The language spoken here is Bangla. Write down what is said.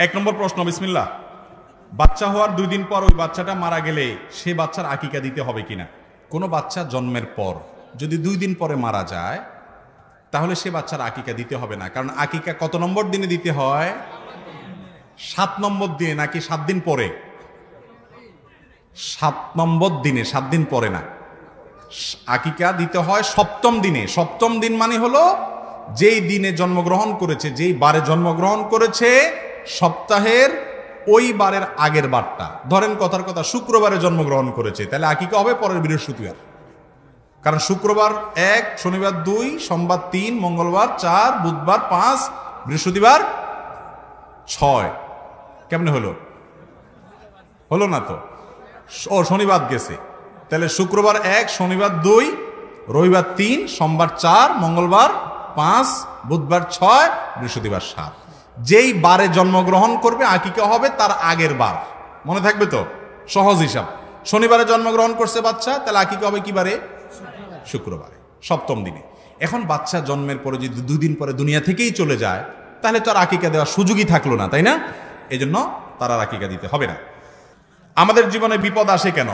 এক নম্বর প্রশ্ন, বিসমিল্লাহ। বাচ্চা হওয়ার 2 দিন পর ওই বাচ্চাটা মারা গেলে সে বাচ্চার আকিকা দিতে হবে কিনা? কোনো বাচ্চা জন্মের পর যদি 2 দিন পরে মারা যায় তাহলে সে বাচ্চার আকিকা দিতে হবে না। কারণ আকিকা কত নম্বর দিনে দিতে হয়? 7 নম্বর দিনে, নাকি 7 দিন পরে? 7 নম্বর দিনে, 7 দিন পরে না। আকিকা দিতে হয় 7ম দিনে। 7ম দিন মানে হলো যেই দিনে জন্মগ্রহণ করেছে, যেই বারে জন্মগ্রহণ করেছে, সপ্তাহের ওই বারের আগের বারটা। ধরেন কথার কথা শুক্রবারে জন্মগ্রহণ করেছে, তাহলে আকিকা হবে পরের বৃহস্পতিবার। কারণ শুক্রবার 1, শনিবার 2, সোমবার 3, মঙ্গলবার 4, বুধবার 5, বৃহস্পতিবার 6। কেমনে হলো? হলো না তো। ও শনিবার গেছে, তাহলে শুক্রবার 1, শনিবার 2, রবিবার 3, সোমবার 4, মঙ্গলবার 5, বুধবার 6, বৃহস্পতিবার 7। যেই বারে জন্মগ্রহণ করবে আকিকা হবে তার আগের বার। মনে থাকবে তো? সহজ হিসাব। শনিবারে জন্মগ্রহণ করছে বাচ্চা, তাহলে আকিকা হবে কি বারে? শুক্রবারে, 7ম দিনে। এখন বাচ্চা জন্মের পরে যদি 2 দিন পরে দুনিয়া থেকেই চলে যায় তাহলে তো আর আকিকা দেওয়ার সুযোগই থাকলো না, তাই না? এই জন্য তার আর আকিকা দিতে হবে না। আমাদের জীবনে বিপদ আসে কেন?